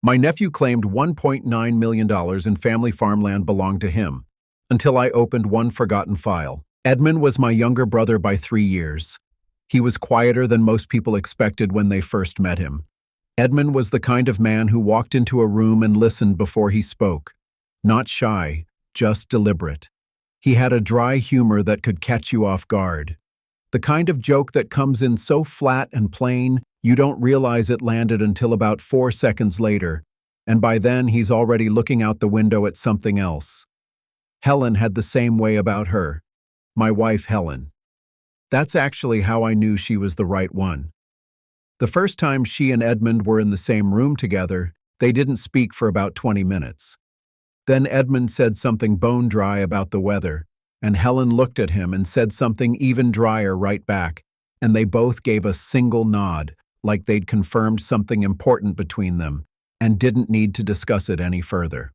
My nephew claimed $1.9 million in family farmland belonged to him, until I opened one forgotten file. Edmund was my younger brother by 3 years. He was quieter than most people expected when they first met him. Edmund was the kind of man who walked into a room and listened before he spoke. Not shy, just deliberate. He had a dry humor that could catch you off guard. The kind of joke that comes in so flat and plain, you don't realize it landed until about 4 seconds later, and by then he's already looking out the window at something else. Helen had the same way about her. My wife, Helen. That's actually how I knew she was the right one. The first time she and Edmund were in the same room together, they didn't speak for about 20 minutes. Then Edmund said something bone dry about the weather, and Helen looked at him and said something even drier right back, and they both gave a single nod, like they'd confirmed something important between them, and didn't need to discuss it any further.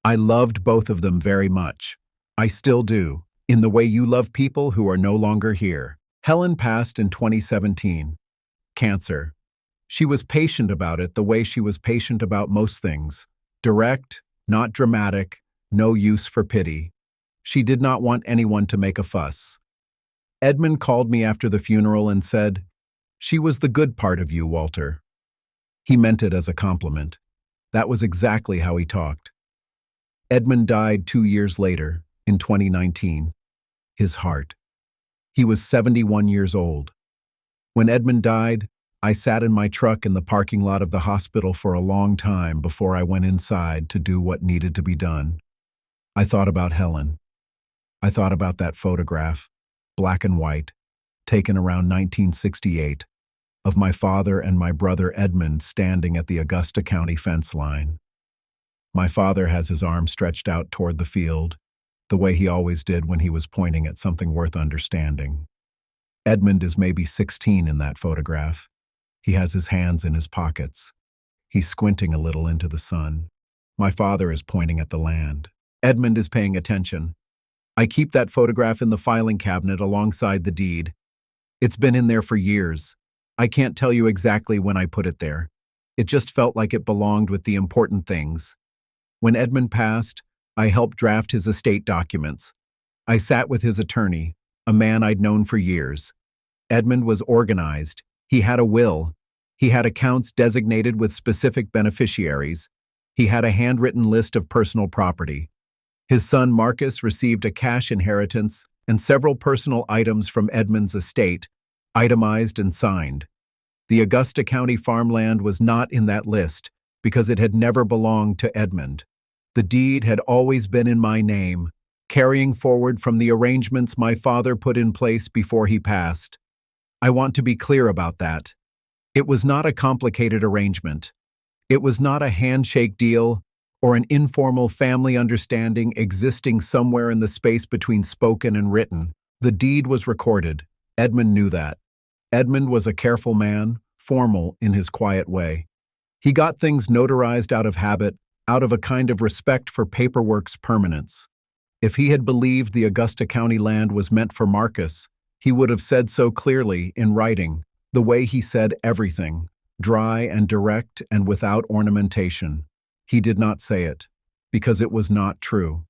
I loved both of them very much. I still do, in the way you love people who are no longer here. Helen passed in 2017. Cancer. She was patient about it the way she was patient about most things. Direct, not dramatic, no use for pity. She did not want anyone to make a fuss. Edmund called me after the funeral and said, "She was the good part of you, Walter." He meant it as a compliment. That was exactly how he talked. Edmund died 2 years later, in 2019. His heart. He was 71 years old. When Edmund died, I sat in my truck in the parking lot of the hospital for a long time before I went inside to do what needed to be done. I thought about Helen. I thought about that photograph, black and white, taken around 1968, of my father and my brother Edmund standing at the Augusta County fence line. My father has his arm stretched out toward the field, the way he always did when he was pointing at something worth understanding. Edmund is maybe 16 in that photograph. He has his hands in his pockets. He's squinting a little into the sun. My father is pointing at the land. Edmund is paying attention. I keep that photograph in the filing cabinet alongside the deed. It's been in there for years. I can't tell you exactly when I put it there. It just felt like it belonged with the important things. When Edmund passed, I helped draft his estate documents. I sat with his attorney, a man I'd known for years. Edmund was organized. He had a will. He had accounts designated with specific beneficiaries. He had a handwritten list of personal property. His son Marcus received a cash inheritance and several personal items from Edmund's estate, itemized and signed. The Augusta County farmland was not in that list because it had never belonged to Edmund. The deed had always been in my name, carrying forward from the arrangements my father put in place before he passed. I want to be clear about that. It was not a complicated arrangement. It was not a handshake deal or an informal family understanding existing somewhere in the space between spoken and written. The deed was recorded. Edmund knew that. Edmund was a careful man, formal in his quiet way. He got things notarized out of habit, out of a kind of respect for paperwork's permanence. If he had believed the Augusta County land was meant for Marcus, he would have said so clearly in writing, the way he said everything, dry and direct and without ornamentation. He did not say it, because it was not true.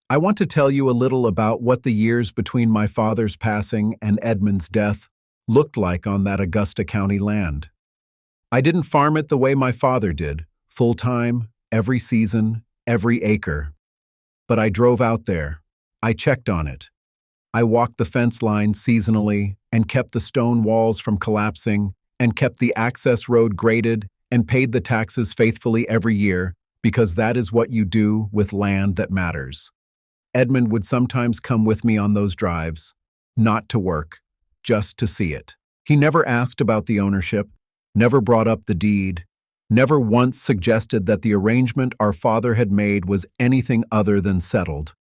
I want to tell you a little about what the years between my father's passing and Edmund's death looked like on that Augusta County land. I didn't farm it the way my father did, full-time, every season, every acre. But I drove out there. I checked on it. I walked the fence line seasonally and kept the stone walls from collapsing and kept the access road graded and paid the taxes faithfully every year because that is what you do with land that matters. Edmund would sometimes come with me on those drives, not to work, just to see it. He never asked about the ownership, never brought up the deed, never once suggested that the arrangement our father had made was anything other than settled.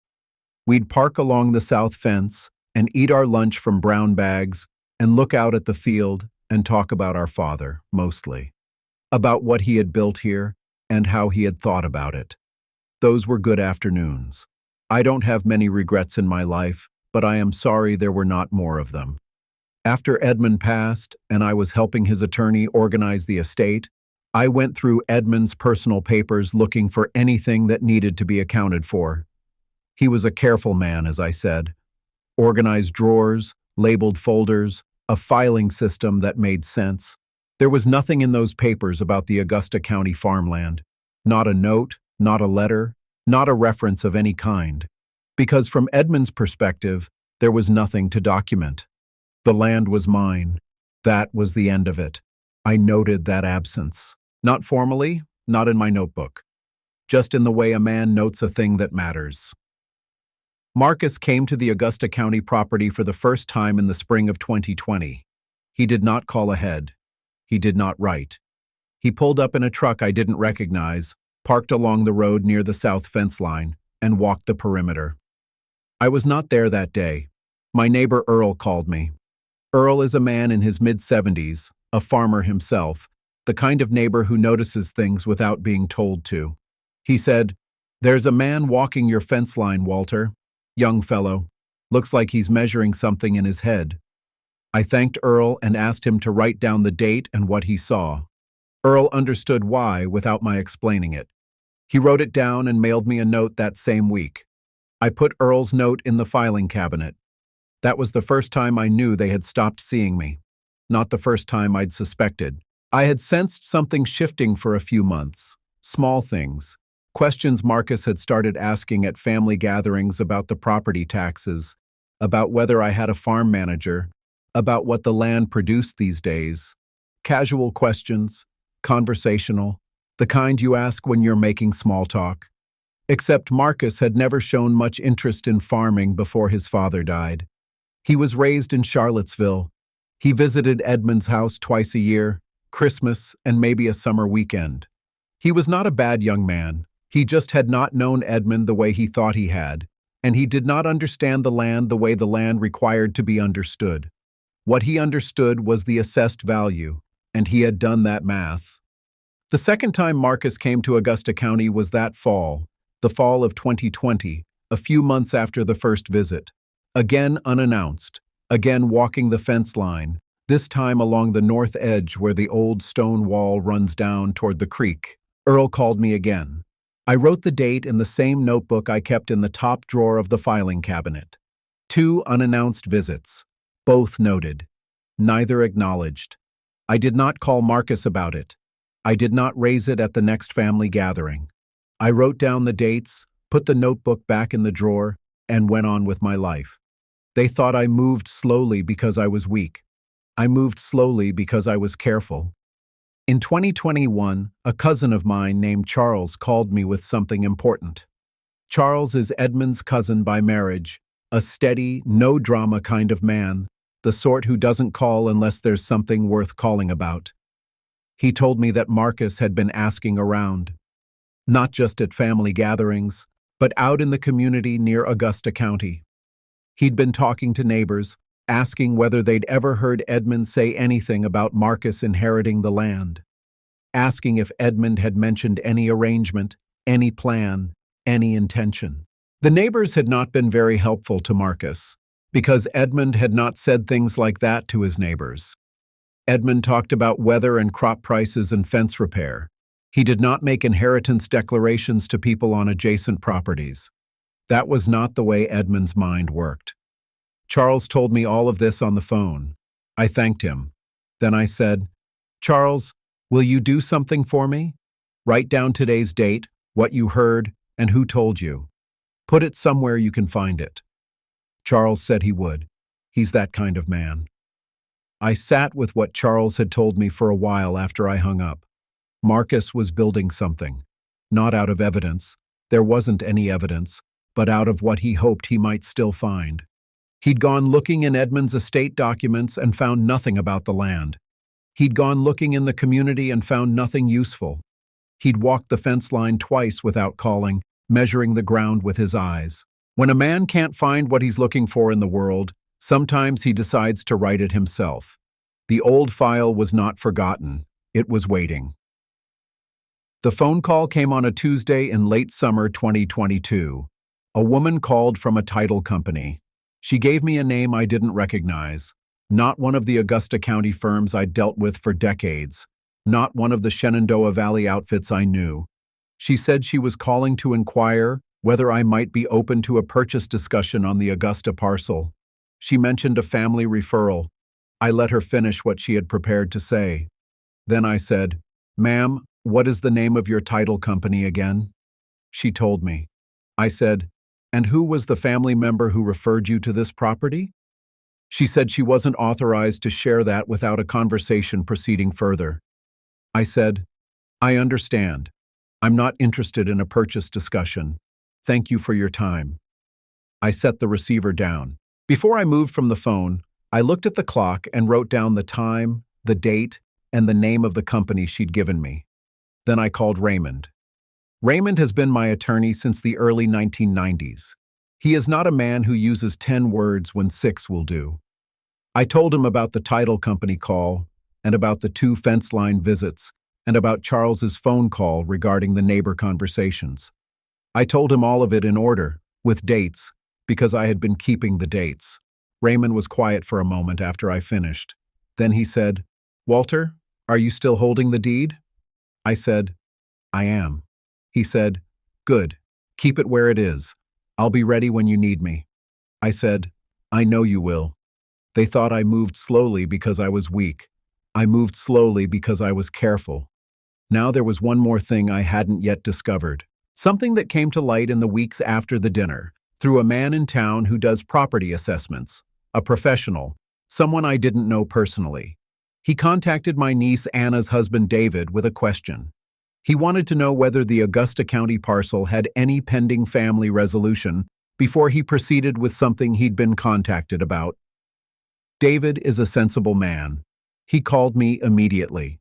We'd park along the south fence and eat our lunch from brown bags and look out at the field and talk about our father, mostly. About what he had built here and how he had thought about it. Those were good afternoons. I don't have many regrets in my life, but I am sorry there were not more of them. After Edmund passed and I was helping his attorney organize the estate, I went through Edmund's personal papers looking for anything that needed to be accounted for. He was a careful man, as I said. Organized drawers, labeled folders, a filing system that made sense. There was nothing in those papers about the Augusta County farmland. Not a note, not a letter, not a reference of any kind. Because from Edmund's perspective, there was nothing to document. The land was mine. That was the end of it. I noted that absence. Not formally, not in my notebook. Just in the way a man notes a thing that matters. Marcus came to the Augusta County property for the first time in the spring of 2020. He did not call ahead. He did not write. He pulled up in a truck I didn't recognize, parked along the road near the south fence line, and walked the perimeter. I was not there that day. My neighbor Earl called me. Earl is a man in his mid-70s, a farmer himself, the kind of neighbor who notices things without being told to. He said, "There's a man walking your fence line, Walter. Young fellow. Looks like he's measuring something in his head." I thanked Earl and asked him to write down the date and what he saw. Earl understood why without my explaining it. He wrote it down and mailed me a note that same week. I put Earl's note in the filing cabinet. That was the first time I knew they had stopped seeing me. Not the first time I'd suspected. I had sensed something shifting for a few months. Small things. Questions Marcus had started asking at family gatherings about the property taxes, about whether I had a farm manager, about what the land produced these days. Casual questions, conversational, the kind you ask when you're making small talk. Except Marcus had never shown much interest in farming before his father died. He was raised in Charlottesville. He visited Edmund's house twice a year, Christmas and maybe a summer weekend. He was not a bad young man. He just had not known Edmund the way he thought he had, and he did not understand the land the way the land required to be understood. What he understood was the assessed value, and he had done that math. The second time Marcus came to Augusta County was that fall, the fall of 2020, a few months after the first visit. Again unannounced, again walking the fence line, this time along the north edge where the old stone wall runs down toward the creek. Earl called me again. I wrote the date in the same notebook I kept in the top drawer of the filing cabinet. 2 unannounced visits, both noted, neither acknowledged. I did not call Marcus about it. I did not raise it at the next family gathering. I wrote down the dates, put the notebook back in the drawer, and went on with my life. They thought I moved slowly because I was weak. I moved slowly because I was careful. In 2021, a cousin of mine named Charles called me with something important. Charles is Edmund's cousin by marriage, a steady, no-drama kind of man, the sort who doesn't call unless there's something worth calling about. He told me that Marcus had been asking around, not just at family gatherings, but out in the community near Augusta County. He'd been talking to neighbors, asking whether they'd ever heard Edmund say anything about Marcus inheriting the land, asking if Edmund had mentioned any arrangement, any plan, any intention. The neighbors had not been very helpful to Marcus, because Edmund had not said things like that to his neighbors. Edmund talked about weather and crop prices and fence repair. He did not make inheritance declarations to people on adjacent properties. That was not the way Edmund's mind worked. Charles told me all of this on the phone. I thanked him. Then I said, "Charles, will you do something for me? Write down today's date, what you heard, and who told you. Put it somewhere you can find it." Charles said he would. He's that kind of man. I sat with what Charles had told me for a while after I hung up. Marcus was building something. Not out of evidence. There wasn't any evidence, but out of what he hoped he might still find. He'd gone looking in Edmund's estate documents and found nothing about the land. He'd gone looking in the community and found nothing useful. He'd walked the fence line twice without calling, measuring the ground with his eyes. When a man can't find what he's looking for in the world, sometimes he decides to write it himself. The old file was not forgotten. It was waiting. The phone call came on a Tuesday in late summer 2022. A woman called from a title company. She gave me a name I didn't recognize, not one of the Augusta County firms I'd dealt with for decades. not one of the Shenandoah Valley outfits I knew. She said she was calling to inquire whether I might be open to a purchase discussion on the Augusta parcel. She mentioned a family referral. I let her finish what she had prepared to say. Then I said, "Ma'am, what is the name of your title company again?" She told me. I said, "And who was the family member who referred you to this property?" She said she wasn't authorized to share that without a conversation proceeding further. I said, "I understand. I'm not interested in a purchase discussion. Thank you for your time." I set the receiver down. Before I moved from the phone, I looked at the clock and wrote down the time, the date, and the name of the company she'd given me. Then I called Raymond. Raymond has been my attorney since the early 1990s. He is not a man who uses 10 words when 6 will do. I told him about the title company call, and about the 2 fence line visits, and about Charles's phone call regarding the neighbor conversations. I told him all of it in order, with dates, because I had been keeping the dates. Raymond was quiet for a moment after I finished. Then he said, "Walter, are you still holding the deed?" I said, "I am." He said, "Good. Keep it where it is. I'll be ready when you need me." I said, "I know you will." They thought I moved slowly because I was weak. I moved slowly because I was careful. Now there was one more thing I hadn't yet discovered. Something that came to light in the weeks after the dinner, through a man in town who does property assessments, a professional, someone I didn't know personally. He contacted my niece Anna's husband David with a question. He wanted to know whether the Augusta County parcel had any pending family resolution before he proceeded with something he'd been contacted about. David is a sensible man. He called me immediately.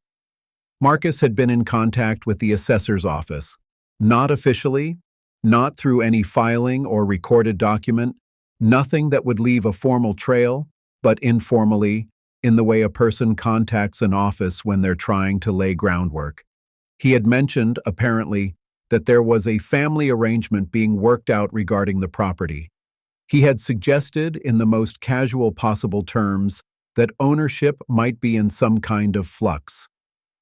Marcus had been in contact with the assessor's office. Not officially, not through any filing or recorded document, nothing that would leave a formal trail, but informally, in the way a person contacts an office when they're trying to lay groundwork. He had mentioned, apparently, that there was a family arrangement being worked out regarding the property. He had suggested, in the most casual possible terms, that ownership might be in some kind of flux.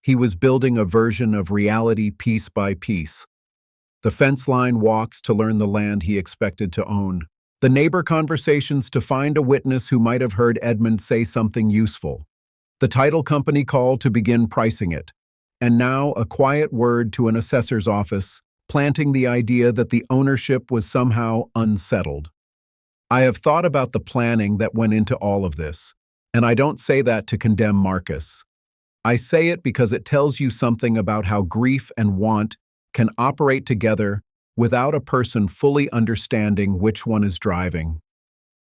He was building a version of reality piece by piece. The fence line walks to learn the land he expected to own. The neighbor conversations to find a witness who might have heard Edmund say something useful. The title company call to begin pricing it. And now a quiet word to an assessor's office, planting the idea that the ownership was somehow unsettled. I have thought about the planning that went into all of this, and I don't say that to condemn Marcus. I say it because it tells you something about how grief and want can operate together without a person fully understanding which one is driving.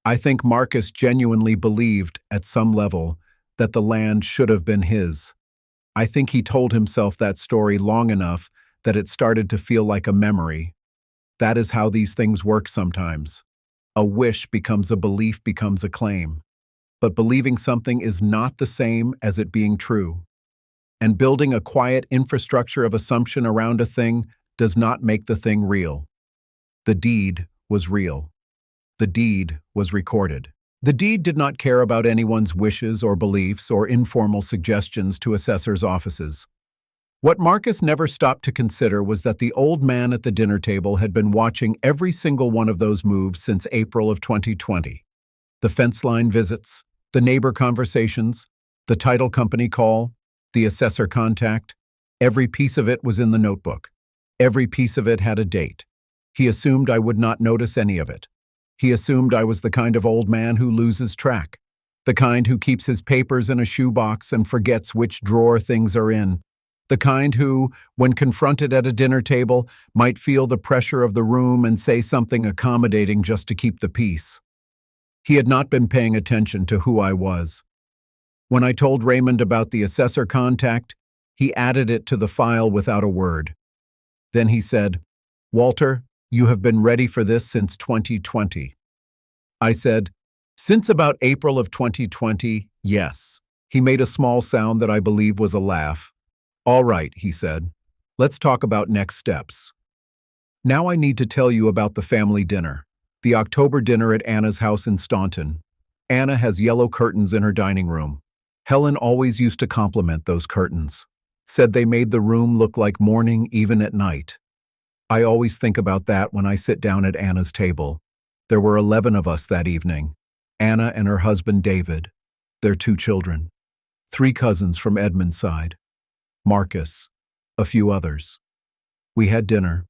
I think Marcus genuinely believed, at some level, that the land should have been his. I think he told himself that story long enough that it started to feel like a memory. That is how these things work sometimes. A wish becomes a belief, becomes a claim. But believing something is not the same as it being true. And building a quiet infrastructure of assumption around a thing does not make the thing real. The deed was real. The deed was recorded. The deed did not care about anyone's wishes or beliefs or informal suggestions to assessors' offices. What Marcus never stopped to consider was that the old man at the dinner table had been watching every single one of those moves since April of 2020. The fence line visits, the neighbor conversations, the title company call, the assessor contact, every piece of it was in the notebook. Every piece of it had a date. He assumed I would not notice any of it. He assumed I was the kind of old man who loses track, the kind who keeps his papers in a shoebox and forgets which drawer things are in, the kind who, when confronted at a dinner table, might feel the pressure of the room and say something accommodating just to keep the peace. He had not been paying attention to who I was. When I told Raymond about the assessor contact, he added it to the file without a word. Then he said, "Walter, you have been ready for this since 2020. I said, "Since about April of 2020, yes." He made a small sound that I believe was a laugh. "All right," he said. "Let's talk about next steps. Now I need to tell you about the family dinner, the October dinner at Anna's house in Staunton. Anna has yellow curtains in her dining room. Helen always used to compliment those curtains. Said they made the room look like morning even at night. I always think about that when I sit down at Anna's table. There were 11 of us that evening. Anna and her husband David, their 2 children, 3 cousins from Edmund's side, Marcus, a few others. We had dinner.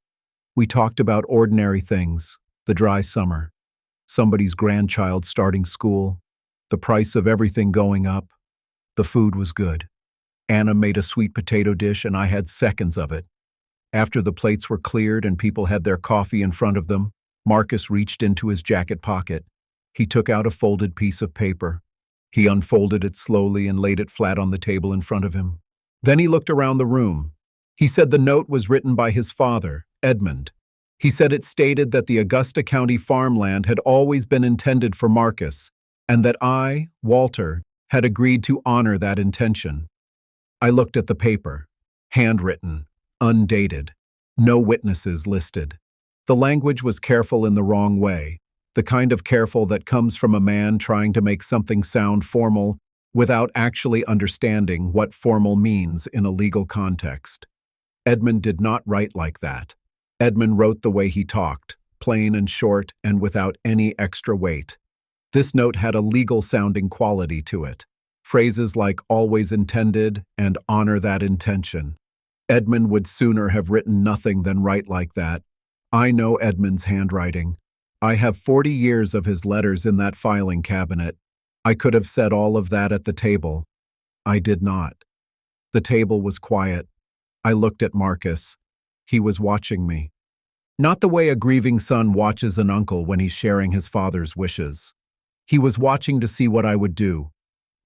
We talked about ordinary things, the dry summer, somebody's grandchild starting school, the price of everything going up. The food was good. Anna made a sweet potato dish and I had seconds of it. After the plates were cleared and people had their coffee in front of them, Marcus reached into his jacket pocket. He took out a folded piece of paper. He unfolded it slowly and laid it flat on the table in front of him. Then he looked around the room. He said the note was written by his father, Edmund. He said it stated that the Augusta County farmland had always been intended for Marcus, and that I, Walter, had agreed to honor that intention. I looked at the paper. Handwritten, undated, no witnesses listed. The language was careful in the wrong way, the kind of careful that comes from a man trying to make something sound formal without actually understanding what formal means in a legal context. Edmund did not write like that. Edmund wrote the way he talked, plain and short and without any extra weight. This note had a legal-sounding quality to it. Phrases like always intended and honor that intention. Edmund would sooner have written nothing than write like that. I know Edmund's handwriting. I have 40 years of his letters in that filing cabinet. I could have said all of that at the table. I did not. The table was quiet. I looked at Marcus. He was watching me. Not the way a grieving son watches an uncle when he's sharing his father's wishes. He was watching to see what I would do,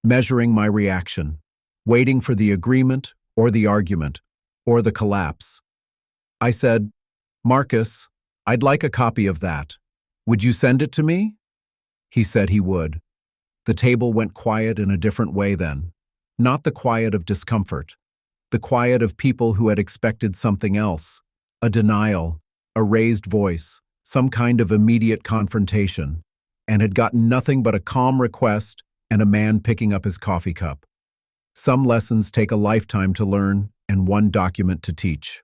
measuring my reaction, waiting for the agreement or the argument or the collapse. I said, "Marcus, I'd like a copy of that. Would you send it to me?" He said he would. The table went quiet in a different way then. Not the quiet of discomfort. The quiet of people who had expected something else. A denial, a raised voice, some kind of immediate confrontation, and had gotten nothing but a calm request and a man picking up his coffee cup. Some lessons take a lifetime to learn and one document to teach.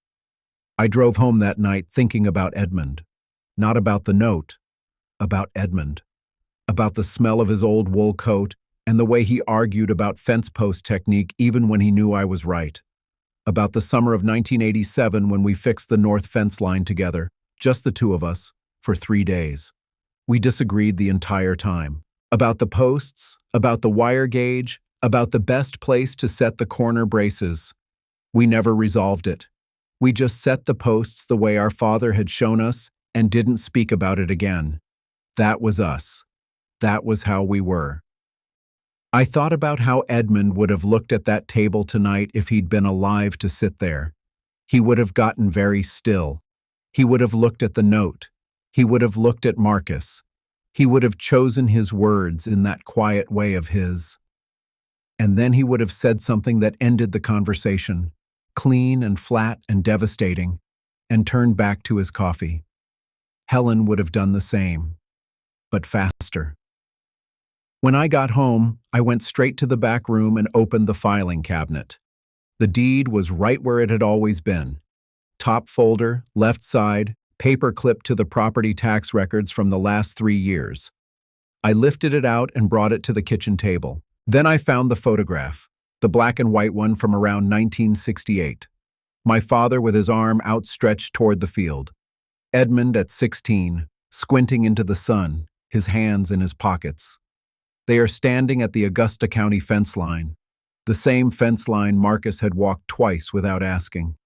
I drove home that night thinking about Edmund. Not about the note, about Edmund. About the smell of his old wool coat and the way he argued about fence post technique even when he knew I was right. About the summer of 1987 when we fixed the north fence line together, just the 2 of us, for 3 days. We disagreed the entire time. About the posts, about the wire gauge, about the best place to set the corner braces. We never resolved it. We just set the posts the way our father had shown us and didn't speak about it again. That was us. That was how we were. I thought about how Edmund would have looked at that table tonight if he'd been alive to sit there. He would have gotten very still. He would have looked at the note. He would have looked at Marcus. He would have chosen his words in that quiet way of his. And then he would have said something that ended the conversation, clean and flat and devastating, and turned back to his coffee. Helen would have done the same, but faster. When I got home, I went straight to the back room and opened the filing cabinet. The deed was right where it had always been. Top folder, left side, paper clipped to the property tax records from the last 3 years. I lifted it out and brought it to the kitchen table. Then I found the photograph, the black and white one from around 1968. My father with his arm outstretched toward the field. Edmund at 16, squinting into the sun, his hands in his pockets. They are standing at the Augusta County fence line, the same fence line Marcus had walked twice without asking.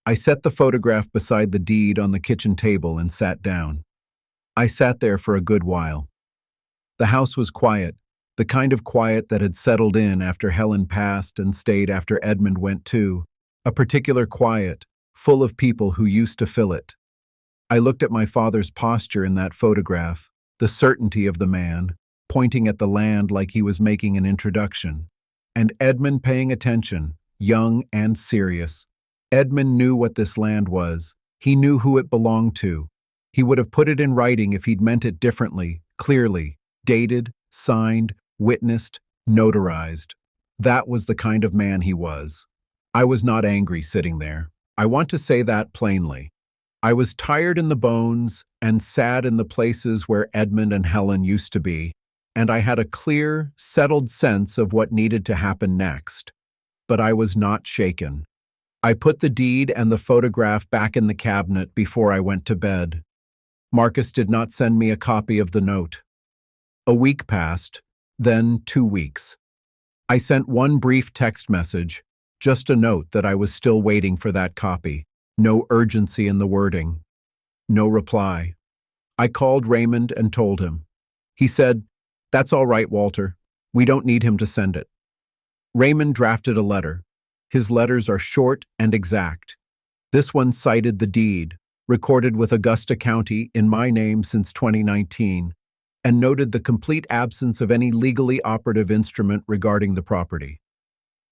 I set the photograph beside the deed on the kitchen table and sat down. I sat there for a good while. The house was quiet, the kind of quiet that had settled in after Helen passed and stayed after Edmund went too, a particular quiet, full of people who used to fill it. I looked at my father's posture in that photograph, the certainty of the man, pointing at the land like he was making an introduction, and Edmund paying attention, young and serious. Edmund knew what this land was. He knew who it belonged to. He would have put it in writing if he'd meant it differently, clearly, dated, signed, witnessed, notarized. That was the kind of man he was. I was not angry sitting there. I want to say that plainly. I was tired in the bones and sad in the places where Edmund and Helen used to be, and I had a clear, settled sense of what needed to happen next. But I was not shaken. I put the deed and the photograph back in the cabinet before I went to bed. Marcus did not send me a copy of the note. A week passed, then 2 weeks. I sent one brief text message, just a note that I was still waiting for that copy. No urgency in the wording. No reply. I called Raymond and told him. He said, "That's all right, Walter. We don't need him to send it." Raymond drafted a letter. His letters are short and exact. This one cited the deed, recorded with Augusta County in my name since 2019, and noted the complete absence of any legally operative instrument regarding the property.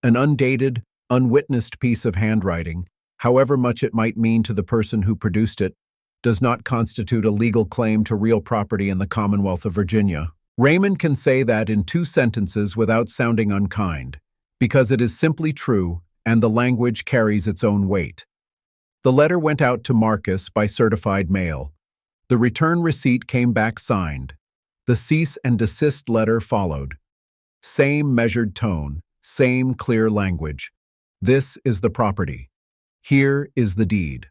An undated, unwitnessed piece of handwriting, however much it might mean to the person who produced it, does not constitute a legal claim to real property in the Commonwealth of Virginia. Raymond can say that in 2 sentences without sounding unkind, because it is simply true and the language carries its own weight. The letter went out to Marcus by certified mail. The return receipt came back signed. The cease and desist letter followed. Same measured tone, same clear language. This is the property. Here is the deed.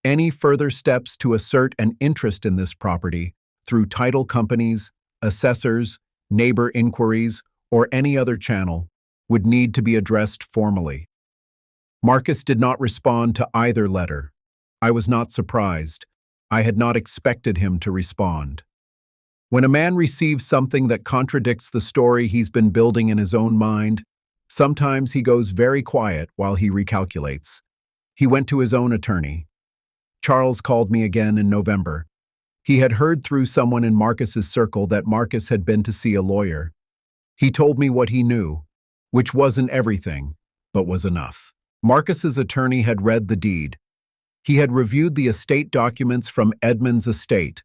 Any further steps to assert an interest in this property through title companies, assessors, neighbor inquiries, or any other channel would need to be addressed formally. Marcus did not respond to either letter. I was not surprised. I had not expected him to respond. When a man receives something that contradicts the story he's been building in his own mind, sometimes he goes very quiet while he recalculates. He went to his own attorney. Charles called me again in November. He had heard through someone in Marcus's circle that Marcus had been to see a lawyer. He told me what he knew, which wasn't everything, but was enough. Marcus's attorney had read the deed. He had reviewed the estate documents from Edmund's estate,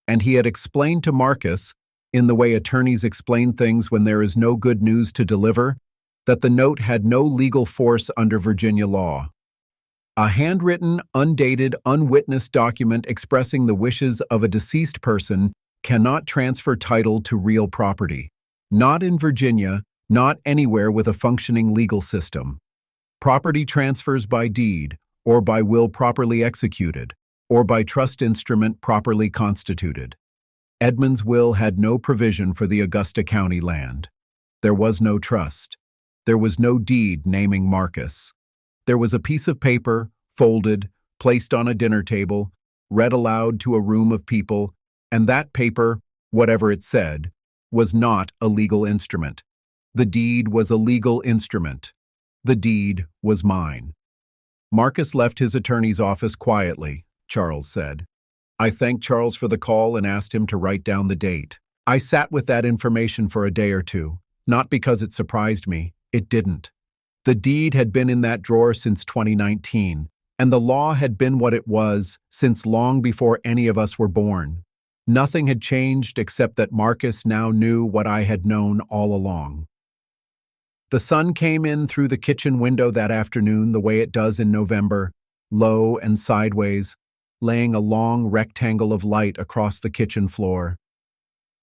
and he had explained to Marcus, in the way attorneys explain things when there is no good news to deliver, that the note had no legal force under Virginia law. A handwritten, undated, unwitnessed document expressing the wishes of a deceased person cannot transfer title to real property. Not in Virginia, not anywhere with a functioning legal system. Property transfers by deed, or by will properly executed, or by trust instrument properly constituted. Edmund's will had no provision for the Augusta County land. There was no trust. There was no deed naming Marcus. There was a piece of paper, folded, placed on a dinner table, read aloud to a room of people, and that paper, whatever it said, was not a legal instrument. The deed was a legal instrument. The deed was mine. Marcus left his attorney's office quietly, Charles said. I thanked Charles for the call and asked him to write down the date. I sat with that information for a day or two, not because it surprised me. It didn't. The deed had been in that drawer since 2019, and the law had been what it was since long before any of us were born. Nothing had changed except that Marcus now knew what I had known all along. The sun came in through the kitchen window that afternoon the way it does in November, low and sideways, laying a long rectangle of light across the kitchen floor.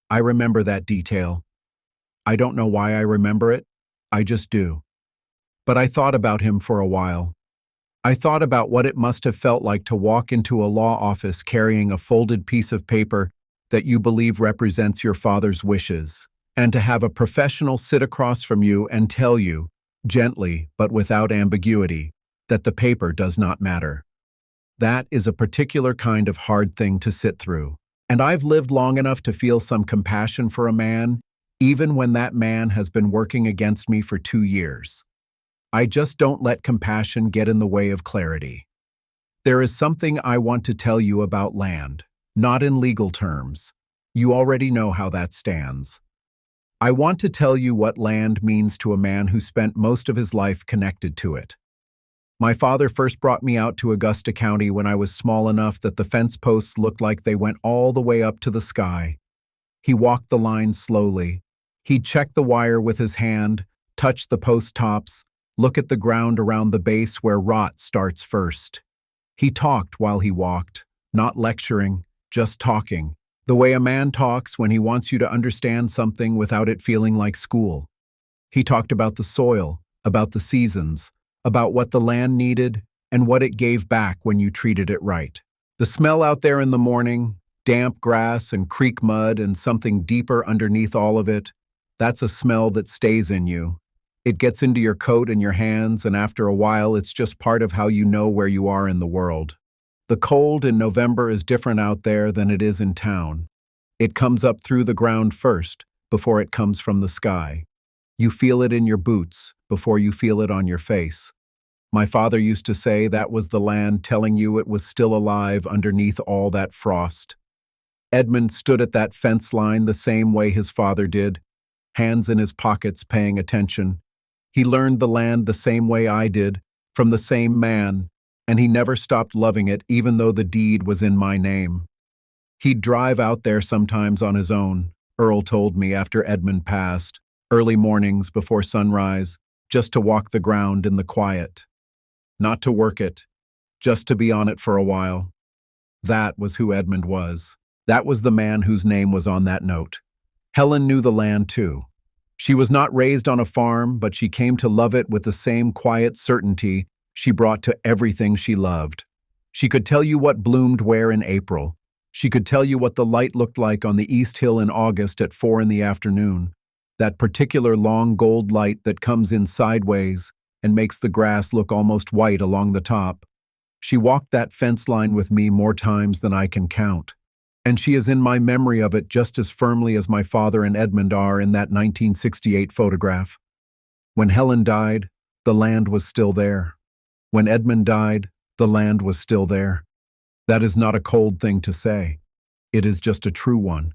I remember that detail. I don't know why I remember it. I just do. But I thought about him for a while. I thought about what it must have felt like to walk into a law office carrying a folded piece of paper that you believe represents your father's wishes, and to have a professional sit across from you and tell you, gently but without ambiguity, that the paper does not matter. That is a particular kind of hard thing to sit through. And I've lived long enough to feel some compassion for a man, even when that man has been working against me for 2 years. I just don't let compassion get in the way of clarity. There is something I want to tell you about land, not in legal terms. You already know how that stands. I want to tell you what land means to a man who spent most of his life connected to it. My father first brought me out to Augusta County when I was small enough that the fence posts looked like they went all the way up to the sky. He walked the line slowly. He'd check the wire with his hand, touch the post tops, Look at the ground around the base where rot starts first. He talked while he walked, not lecturing, just talking, the way a man talks when he wants you to understand something without it feeling like school. He talked about the soil, about the seasons, about what the land needed and what it gave back when you treated it right. The smell out there in the morning, damp grass and creek mud and something deeper underneath all of it, that's a smell that stays in you. It gets into your coat and your hands, and after a while it's just part of how you know where you are in the world. The cold in November is different out there than it is in town. It comes up through the ground first, before it comes from the sky. You feel it in your boots before you feel it on your face. My father used to say that was the land telling you it was still alive underneath all that frost. Edmund stood at that fence line the same way his father did, hands in his pockets paying attention. He learned the land the same way I did, from the same man, and he never stopped loving it even though the deed was in my name. He'd drive out there sometimes on his own, Earl told me after Edmund passed, early mornings before sunrise, just to walk the ground in the quiet. Not to work it, just to be on it for a while. That was who Edmund was. That was the man whose name was on that note. Helen knew the land too. She was not raised on a farm, but she came to love it with the same quiet certainty she brought to everything she loved. She could tell you what bloomed where in April. She could tell you what the light looked like on the East Hill in August at 4 in the afternoon, that particular long gold light that comes in sideways and makes the grass look almost white along the top. She walked that fence line with me more times than I can count, and she is in my memory of it just as firmly as my father and Edmund are in that 1968 photograph. When Helen died, the land was still there. When Edmund died, the land was still there. That is not a cold thing to say. It is just a true one,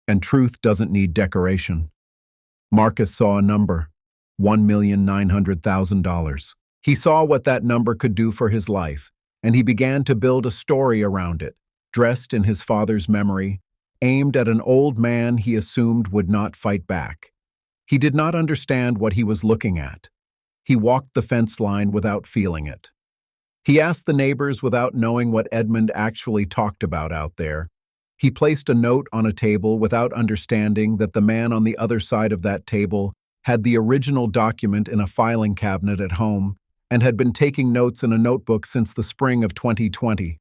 and truth doesn't need decoration. Marcus saw a number, $1,900,000. He saw what that number could do for his life, and he began to build a story around it, dressed in his father's memory, aimed at an old man he assumed would not fight back. He did not understand what he was looking at. He walked the fence line without feeling it. He asked the neighbors without knowing what Edmund actually talked about out there. He placed a note on a table without understanding that the man on the other side of that table had the original document in a filing cabinet at home and had been taking notes in a notebook since the spring of 2020.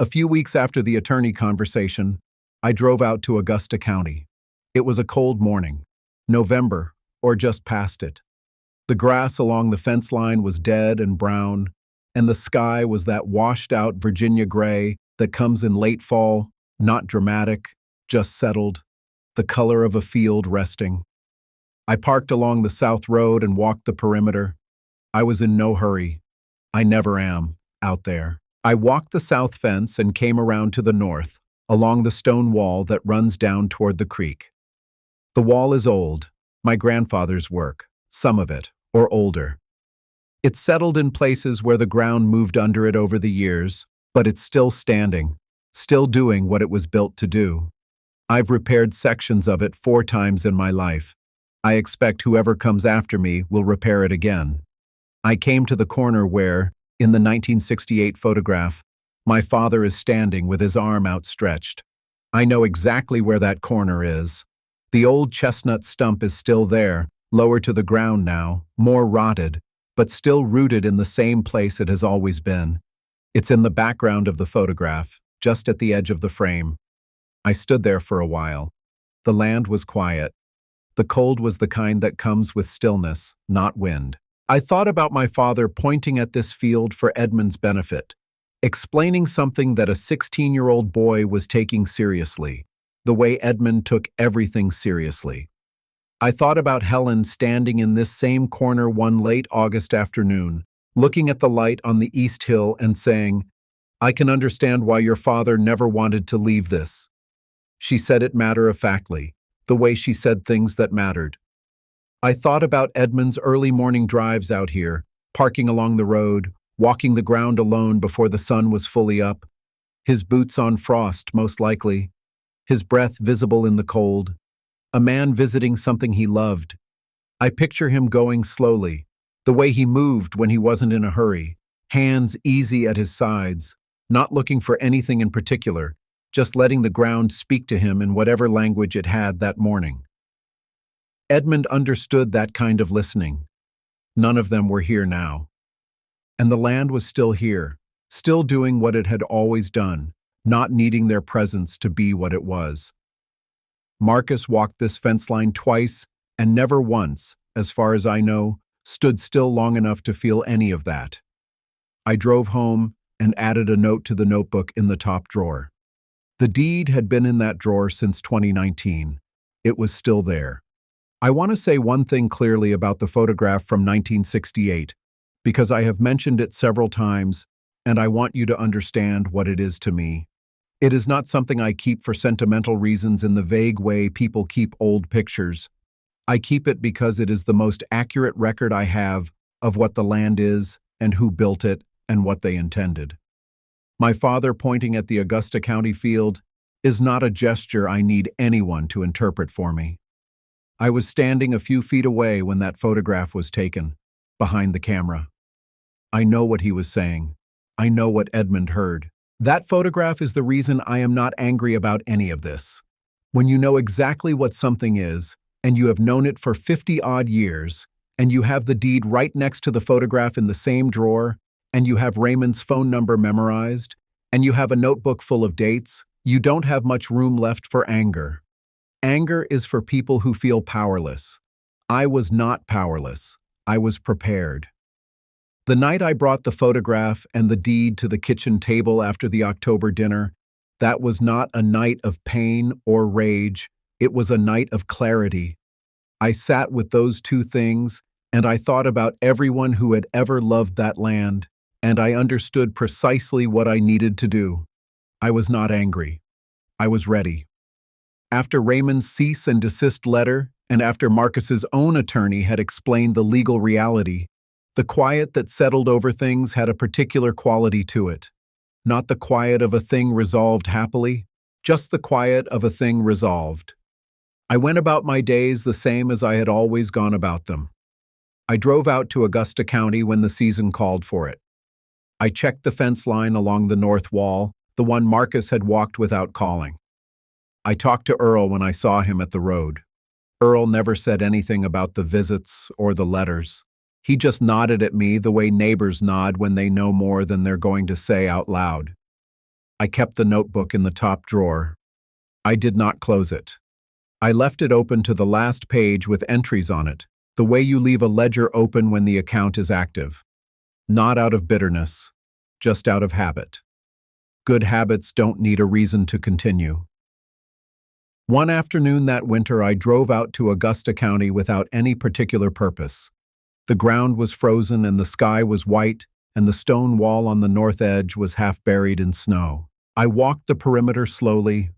A few weeks after the attorney conversation, I drove out to Augusta County. It was a cold morning, November, or just past it. The grass along the fence line was dead and brown, and the sky was that washed-out Virginia gray that comes in late fall, not dramatic, just settled, the color of a field resting. I parked along the south road and walked the perimeter. I was in no hurry. I never am, out there. I walked the south fence and came around to the north, along the stone wall that runs down toward the creek. The wall is old, my grandfather's work, some of it, or older. It's settled in places where the ground moved under it over the years, but it's still standing, still doing what it was built to do. I've repaired sections of it 4 times in my life. I expect whoever comes after me will repair it again. I came to the corner where, in the 1968 photograph, my father is standing with his arm outstretched. I know exactly where that corner is. The old chestnut stump is still there, lower to the ground now, more rotted, but still rooted in the same place it has always been. It's in the background of the photograph, just at the edge of the frame. I stood there for a while. The land was quiet. The cold was the kind that comes with stillness, not wind. I thought about my father pointing at this field for Edmund's benefit, explaining something that a 16-year-old boy was taking seriously, the way Edmund took everything seriously. I thought about Helen standing in this same corner one late August afternoon, looking at the light on the East Hill and saying, "I can understand why your father never wanted to leave this." She said it matter-of-factly, the way she said things that mattered. I thought about Edmund's early morning drives out here, parking along the road, walking the ground alone before the sun was fully up, his boots on frost, most likely, his breath visible in the cold, a man visiting something he loved. I picture him going slowly, The way he moved when he wasn't in a hurry, hands easy at his sides, not looking for anything in particular, just letting the ground speak to him in whatever language it had that morning. Edmund understood that kind of listening. None of them were here now. And the land was still here, still doing what it had always done, not needing their presence to be what it was. Marcus walked this fence line twice and never once, as far as I know, stood still long enough to feel any of that. I drove home and added a note to the notebook in the top drawer. The deed had been in that drawer since 2019. It was still there. I want to say one thing clearly about the photograph from 1968, because I have mentioned it several times, and I want you to understand what it is to me. It is not something I keep for sentimental reasons in the vague way people keep old pictures. I keep it because it is the most accurate record I have of what the land is and who built it and what they intended. My father pointing at the Augusta County field is not a gesture I need anyone to interpret for me. I was standing a few feet away when that photograph was taken, behind the camera. I know what he was saying. I know what Edmund heard. That photograph is the reason I am not angry about any of this. When you know exactly what something is, and you have known it for 50-odd years, and you have the deed right next to the photograph in the same drawer, and you have Raymond's phone number memorized, and you have a notebook full of dates, you don't have much room left for anger. Anger is for people who feel powerless. I was not powerless. I was prepared. The night I brought the photograph and the deed to the kitchen table after the October dinner, that was not a night of pain or rage. It was a night of clarity. I sat with those two things, and I thought about everyone who had ever loved that land, and I understood precisely what I needed to do. I was not angry. I was ready. After Raymond's cease and desist letter, and after Marcus's own attorney had explained the legal reality, the quiet that settled over things had a particular quality to it. Not the quiet of a thing resolved happily, just the quiet of a thing resolved. I went about my days the same as I had always gone about them. I drove out to Augusta County when the season called for it. I checked the fence line along the north wall, the one Marcus had walked without calling. I talked to Earl when I saw him at the road. Earl never said anything about the visits or the letters. He just nodded at me the way neighbors nod when they know more than they're going to say out loud. I kept the notebook in the top drawer. I did not close it. I left it open to the last page with entries on it, the way you leave a ledger open when the account is active. Not out of bitterness, just out of habit. Good habits don't need a reason to continue. One afternoon that winter, I drove out to Augusta County without any particular purpose. The ground was frozen and the sky was white, and the stone wall on the north edge was half buried in snow. I walked the perimeter slowly,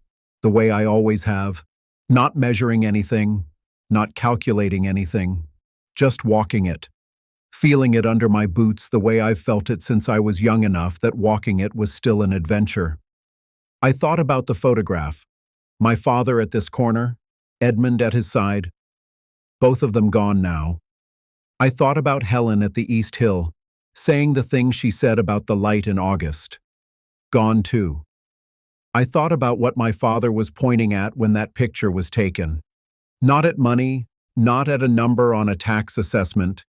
the way I always have, not measuring anything, not calculating anything, just walking it, feeling it under my boots the way I've felt it since I was young enough that walking it was still an adventure. I thought about the photograph. My father at this corner, Edmund at his side, both of them gone now. I thought about Helen at the East Hill, saying the things she said about the light in August. Gone too. I thought about what my father was pointing at when that picture was taken. Not at money, not at a number on a tax assessment,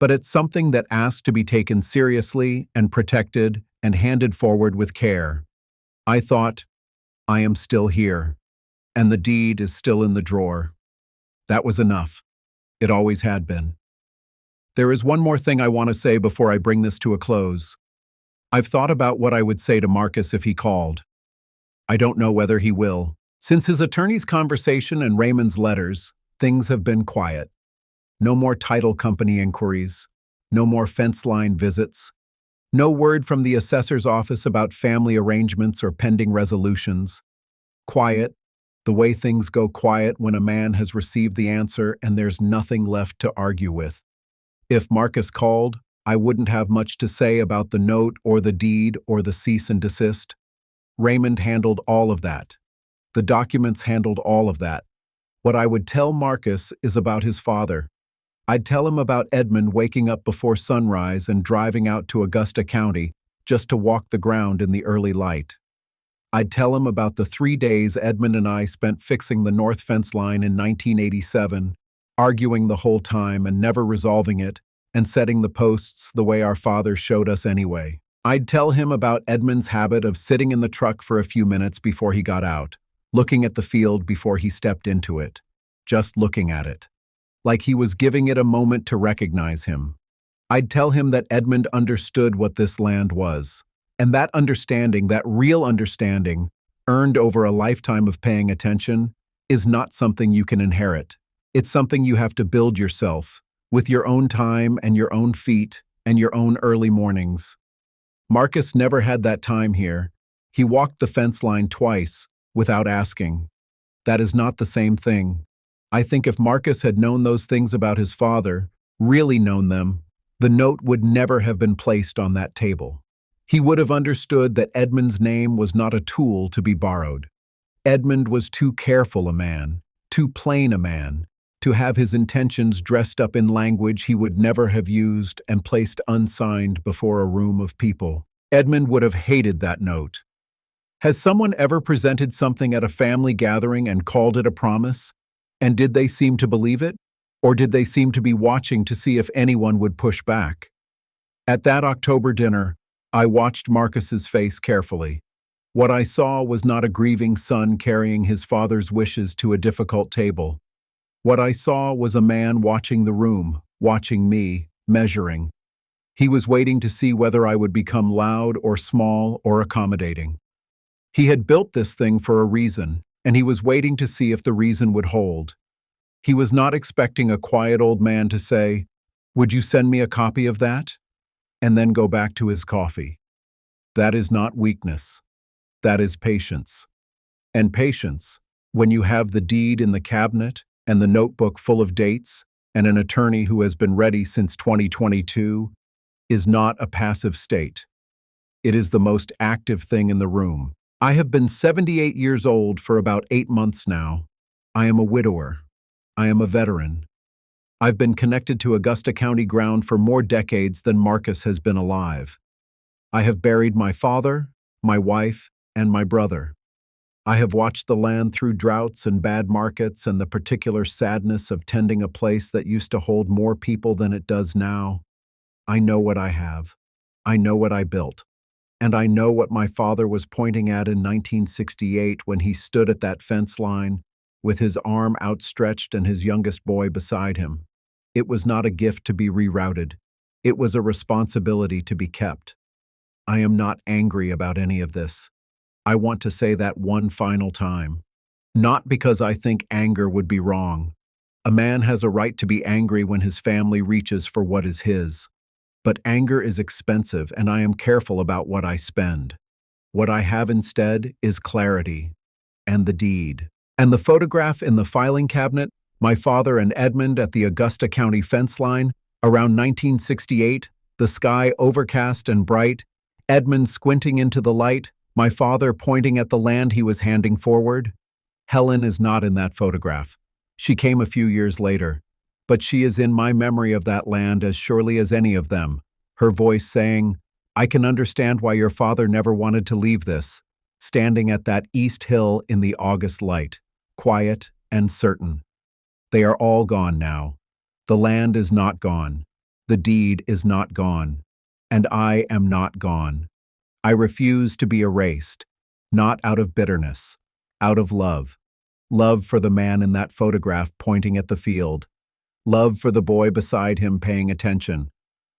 but at something that asked to be taken seriously and protected and handed forward with care. I thought, I am still here. And the deed is still in the drawer. That was enough. It always had been. There is one more thing I want to say before I bring this to a close. I've thought about what I would say to Marcus if he called. I don't know whether he will. Since his attorney's conversation and Raymond's letters, things have been quiet. No more title company inquiries. No more fence line visits. No word from the assessor's office about family arrangements or pending resolutions. Quiet. The way things go quiet when a man has received the answer and there's nothing left to argue with. If Marcus called, I wouldn't have much to say about the note or the deed or the cease and desist. Raymond handled all of that. The documents handled all of that. What I would tell Marcus is about his father. I'd tell him about Edmund waking up before sunrise and driving out to Augusta County just to walk the ground in the early light. I'd tell him about the 3 days Edmund and I spent fixing the north fence line in 1987, arguing the whole time and never resolving it, and setting the posts the way our father showed us anyway. I'd tell him about Edmund's habit of sitting in the truck for a few minutes before he got out, looking at the field before he stepped into it, just looking at it, like he was giving it a moment to recognize him. I'd tell him that Edmund understood what this land was, and that understanding, that real understanding, earned over a lifetime of paying attention, is not something you can inherit. It's something you have to build yourself, with your own time and your own feet and your own early mornings. Marcus never had that time here. He walked the fence line twice, without asking. That is not the same thing. I think if Marcus had known those things about his father, really known them, the note would never have been placed on that table. He would have understood that Edmund's name was not a tool to be borrowed. Edmund was too careful a man, too plain a man, to have his intentions dressed up in language he would never have used and placed unsigned before a room of people. Edmund would have hated that note. Has someone ever presented something at a family gathering and called it a promise? And did they seem to believe it? Or did they seem to be watching to see if anyone would push back? At that October dinner, I watched Marcus's face carefully. What I saw was not a grieving son carrying his father's wishes to a difficult table. What I saw was a man watching the room, watching me, measuring. He was waiting to see whether I would become loud or small or accommodating. He had built this thing for a reason, and he was waiting to see if the reason would hold. He was not expecting a quiet old man to say, "Would you send me a copy of that?" and then go back to his coffee. That is not weakness. That is patience. And patience, when you have the deed in the cabinet and the notebook full of dates and an attorney who has been ready since 2022, is not a passive state. It is the most active thing in the room. I have been 78 years old for about 8 months now. I am a widower. I am a veteran. I've been connected to Augusta County ground for more decades than Marcus has been alive. I have buried my father, my wife, and my brother. I have watched the land through droughts and bad markets and the particular sadness of tending a place that used to hold more people than it does now. I know what I have. I know what I built. And I know what my father was pointing at in 1968 when he stood at that fence line, with his arm outstretched and his youngest boy beside him. It was not a gift to be rerouted. It was a responsibility to be kept. I am not angry about any of this. I want to say that one final time. Not because I think anger would be wrong. A man has a right to be angry when his family reaches for what is his. But anger is expensive, and I am careful about what I spend. What I have instead is clarity and the deed. And the photograph in the filing cabinet, my father and Edmund at the Augusta County fence line, around 1968, the sky overcast and bright, Edmund squinting into the light, my father pointing at the land he was handing forward. Helen is not in that photograph. She came a few years later, but she is in my memory of that land as surely as any of them, her voice saying, "I can understand why your father never wanted to leave this," standing at that east hill in the August light, quiet and certain. They are all gone now. The land is not gone. The deed is not gone. And I am not gone. I refuse to be erased, not out of bitterness, out of love. Love for the man in that photograph pointing at the field. Love for the boy beside him paying attention.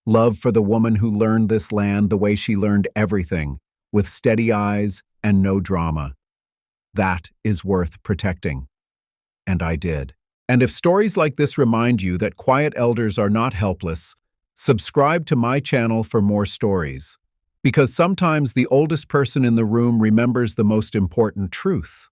Love for the woman who learned this land the way she learned everything, with steady eyes and no drama. That is worth protecting. And I did. And if stories like this remind you that quiet elders are not helpless, subscribe to my channel for more stories. Because sometimes the oldest person in the room remembers the most important truth.